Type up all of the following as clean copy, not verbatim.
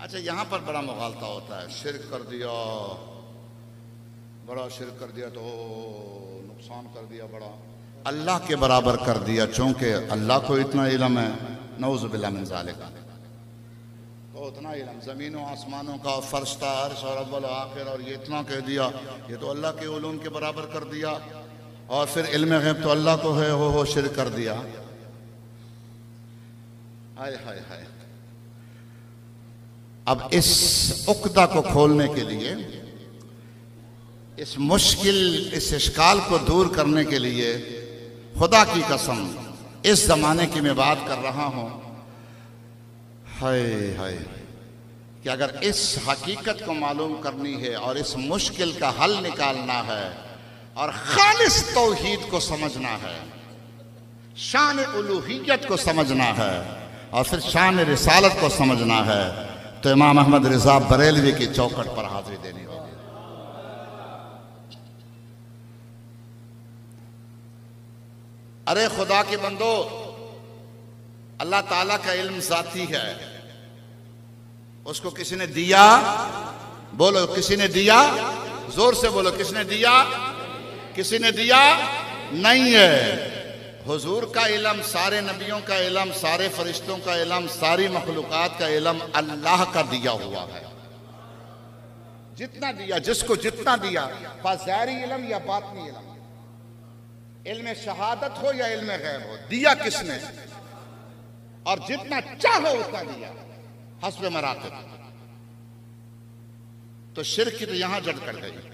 अच्छा, यहां पर बड़ा मुगालता होता है, शिर्क कर दिया, बड़ा शिर्क कर दिया तो नुकसान कर दिया बड़ा, अल्लाह के बराबर कर दिया, चूंकि अल्लाह को इतना इल्म है, नऊज़ु बिल्लाह मिन ज़ालिका, तो उतना इल्म ज़मीनों आसमानों का, फरिश्ता, अर्श और अव्वल आखिर, और ये इतना कह दिया, ये तो अल्लाह के उलूम के बराबर कर दिया, और फिर इल्म गैब तो अल्लाह को है, हो शिर्क कर दिया। हाय हाय हाय। अब इस उक्दा को खोलने के लिए, इस मुश्किल, इस इश्काल को दूर करने के लिए, खुदा की कसम इस जमाने की मैं बात कर रहा हूं, हाय हाय, कि अगर इस हकीकत को मालूम करनी है और इस मुश्किल का हल निकालना है और खालिस तौहीद को समझना है, शान उलूहियत को समझना है और फिर शान रिसालत को समझना है, तो इमाम अहमद रिजा बरेलवी की चौखट पर हाजिरी देनी होगी। अरे खुदा के बंदो, अल्लाह ताला का इल्म ज़ाती है, उसको किसी ने दिया, बोलो किसी ने दिया, जोर से बोलो किसने दिया, किसी ने दिया नहीं है। हुजूर का इल्म, सारे नबियों का इल्म, सारे फरिश्तों का इल्म, सारी मखलूकात का इल्म अल्लाह का दिया हुआ है। जितना दिया, जिसको जितना दिया, ज़ाहिरी इल्म या बातिनी इल्म, इल्म शहादत हो या इल्म गैब हो, दिया किसने, और जितना चाहो उतना दिया, हस्ब मरातिब। तो शिर्क की तो यहां जड़ कर गई।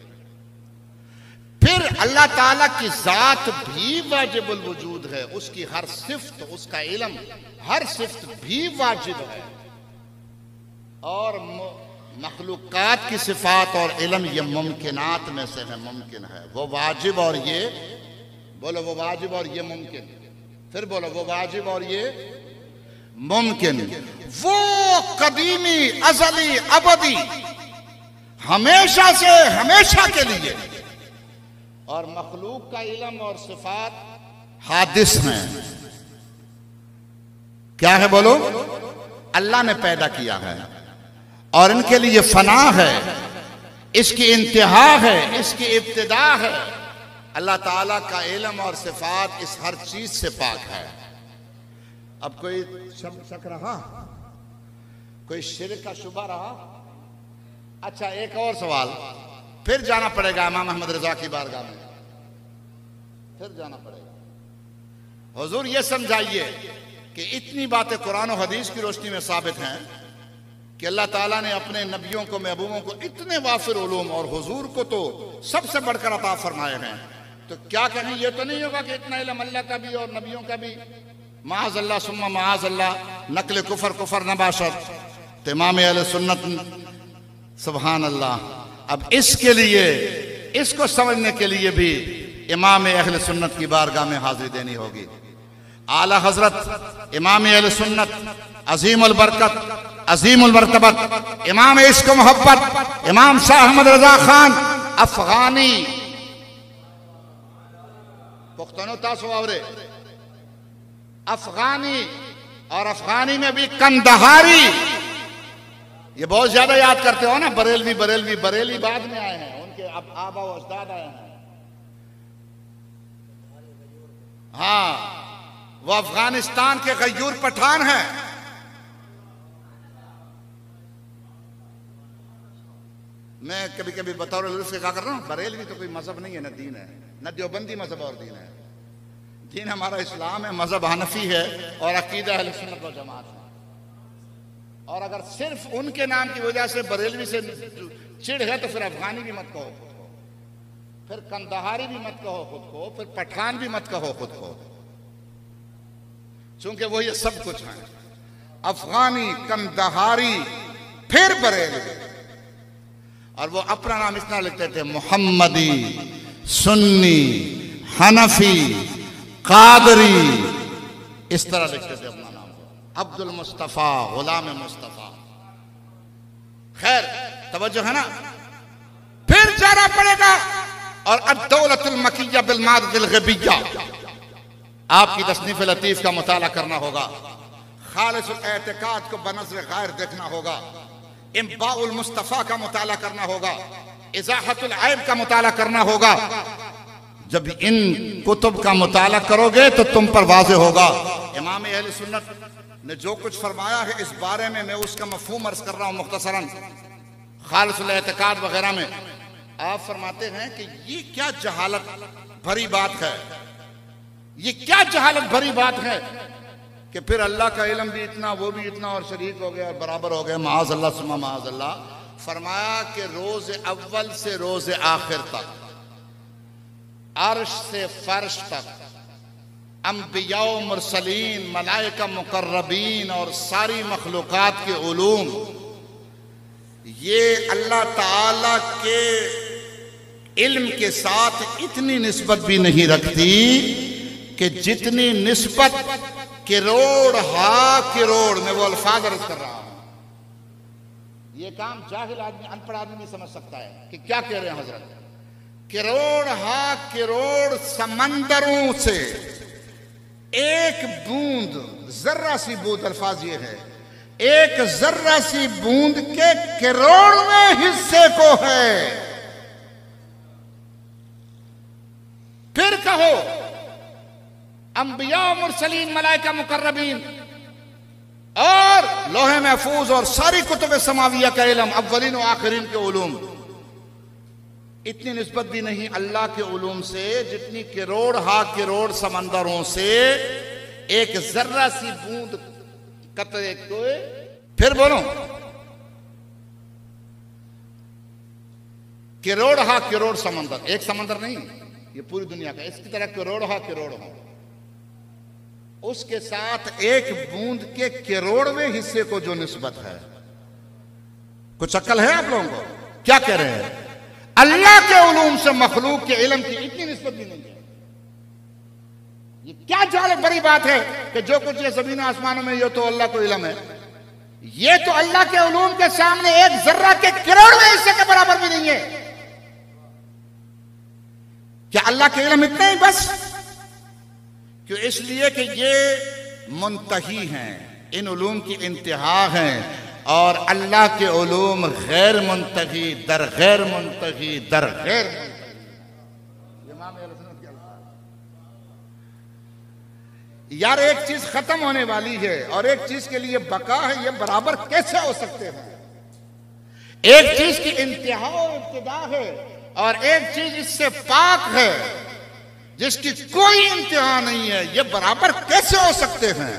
फिर अल्लाह ताला की जात भी वाजिबुल वजूद है, उसकी हर सिफ्त, उसका इल्म, हर सिफ्त भी वाजिब है, और मखलूकात की सिफात और इल्म ये मुमकिनात में से है, मुमकिन है। वो वाजिब और ये, बोलो वो वाजिब और ये मुमकिन, फिर बोलो वो वाजिब और ये मुमकिन। वो कदीमी, अजली, अबदी, हमेशा से हमेशा के लिए, और मखलूक का इल्म और सिफात हादिस हैं। क्या है बोलो, अल्लाह ने पैदा किया है और इनके लिए फना है, इसकी इंतहा है, इसकी इब्तिदा है। अल्लाह ताला का इल्म और सिफात इस हर चीज से पाक है। अब कोई शक रहा, कोई शिर्क का शुबा रहा? अच्छा, एक और सवाल, फिर जाना पड़ेगा इमाम अहमद रजा की बारगाह में, फिर जाना पड़ेगा। हुजूर ये समझाइए कि इतनी बातें कुरान और हदीस की रोशनी में साबित हैं कि अल्लाह ताला ने अपने नबियों को, महबूबों को इतने वाफिर उलूम, और हुजूर को तो सबसे बढ़कर अता फरमाए हैं, तो क्या कहें, ये तो नहीं होगा कि इतना इल्म अल्लाह का भी और नबियों का भी, माअज़ल्लाह सुम्मा माअज़ल्लाह, नकल कुफर कुफर नबाशत। तो इमाम अहले सुन्नत, सुभान अल्लाह। अब इसके लिए, इसको समझने के लिए भी इमाम अहले सुन्नत की बारगाह में हाजिरी देनी होगी। आला हजरत इमाम अहले सुन्नत, अजीमुल बरकत, अजीमुल मर्तबत, इमाम इश्क मोहब्बत, इमाम शाह अहमद रजा खान अफगानी, पुख्तनो तासो आवरे, अफगानी, और अफगानी में भी कंदहारी। ये बहुत ज्यादा याद करते हो ना, बरेलवी बरेलवी, बरेली बाद में आए हैं, उनके अब आबा व अजदाद आए हैं। हाँ, वो अफगानिस्तान के गयूर पठान हैं। मैं कभी कभी बतौर लुत्फ क्या कर रहा हूं, बरेलवी तो कोई मजहब नहीं है, न दीन है, न देवबंदी मजहब और दीन है। दीन हमारा इस्लाम है, मजहब हनफी है, और अकीदा अहले सुन्नत व जमात है। और अगर सिर्फ उनके नाम की वजह से बरेलवी से चिढ़ है तो फिर अफगानी भी मत कहो खुद को, फिर कंदहारी भी मत कहो खुद को, फिर पठान भी मत कहो खुद को, चूंकि वो ये सब कुछ है, अफगानी, कंदहारी, फिर बरेलवी। और वो अपना नाम इतना लिखते थे, मोहम्मदी, सुन्नी, हनफी, कादरी, इस तरह लिखते थे अपना नाम, अब्दुल मुस्तफा, गुलाम मुस्तफा। खैर, तवज्जो है ना। फिर जाना पड़ेगा और अद-दौलतुल मकिया बिल मादिल ग़िबिया, आपकी तसनीफ लतीफ का मुताला करना होगा, खालिसुल एतिकाद को बनज़्र गायर देखना होगा, इम्बाउल मुस्तफ़ा का मुताला करना होगा, इज़ाहतुल ऐब का मुताला करना होगा। जब इन कुतुब का मुताला करोगे तो तुम पर वाज़ेह होगा। इमाम अहले सुन्नत ने जो कुछ फरमाया है इस बारे में मैं उसका मफ़हूम अर्ज़ कर रहा हूँ मुख्तसरन, खालिसुल एतिकाद वगैरह में। आप फरमाते हैं कि ये क्या जहालत भरी बात है, ये क्या जहालत भरी बात है कि फिर अल्लाह का इल्म भी इतना, वो भी इतना, और शरीक हो गया और बराबर हो गया। माअज़ल्लाह सुम्मा माअज़ल्लाह। फरमाया कि रोज़ अव्वल से रोज़ आखिर तक, अर्श से फर्श तक, अंबिया मुरसलीन, मलाइका मुकर्रबीन और सारी मखलूकात के उलूम, ये अल्लाह ताला के इल्म के साथ इतनी निस्बत भी नहीं रखती कि जितनी निस्बत करोड़ हा करोड़, में वो अल्फाज अर्ज कर रहा हूं। ये काम जाहिल आदमी, अनपढ़ आदमी नहीं समझ सकता है कि क्या कह रहे हैं हजरत। करोड़ हा करोड़ समंदरों से एक बूंद, जर्रा सी बूंद, अल्फाज ये है, एक जर्रा सी बूंद के करोड़वें हिस्से को है। फिर कहो अंबिया मुरसलीन, मलाइका मुकर्रबीन और लोहे महफूज और सारी कुतुब समाविया का इल्म, अव्वलीन व आखिरीन के उलूम, इतनी निस्बत भी नहीं अल्लाह के उलूम से जितनी करोड़ हा करोड़ समंदरों से एक जर्रा सी बूंद कतरे को। फिर बोलो, करोड़ हा करोड़ समंदर, एक समंदर नहीं, ये पूरी दुनिया का, इसकी तरह करोड़ हा करोड़ हो, उसके साथ एक बूंद के करोड़वें हिस्से को जो निस्बत है। कुछ अक्ल है आप लोगों को? क्या कह रहे हैं? अल्लाह के उलूम से मखलूक के इल्म की इतनी निस्बत भी नहीं है। ये क्या जालिब बड़ी बात है कि जो कुछ ये जमीन आसमानों में ये तो अल्लाह को इल्म है। ये तो अल्लाह के उलूम के सामने एक जर्रा के करोड़वें हिस्से के बराबर भी नहीं है। क्या अल्लाह के इल्म इतने ही बस? क्यों? इसलिए कि ये मुंतही हैं, इन उलूम की इंतहा हैं, और अल्लाह के उलूम गैर मुंतही दर गैर मुंतही दर गैर। यार एक चीज खत्म होने वाली है और एक चीज के लिए बका है, ये बराबर कैसे हो सकते हैं? एक चीज की इंतहा और इब्तिदा है और एक चीज इससे पाक है जिसकी कोई इंतहा नहीं है, ये बराबर कैसे हो सकते हैं?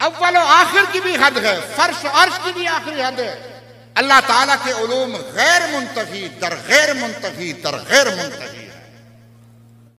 अव्वल और आखिर की भी हद है, फर्श और अर्श की भी आखिरी हद है। अल्लाह ताला के उलूम गैर मुंतही दर गैर मुंतही दर गैर मुंतही।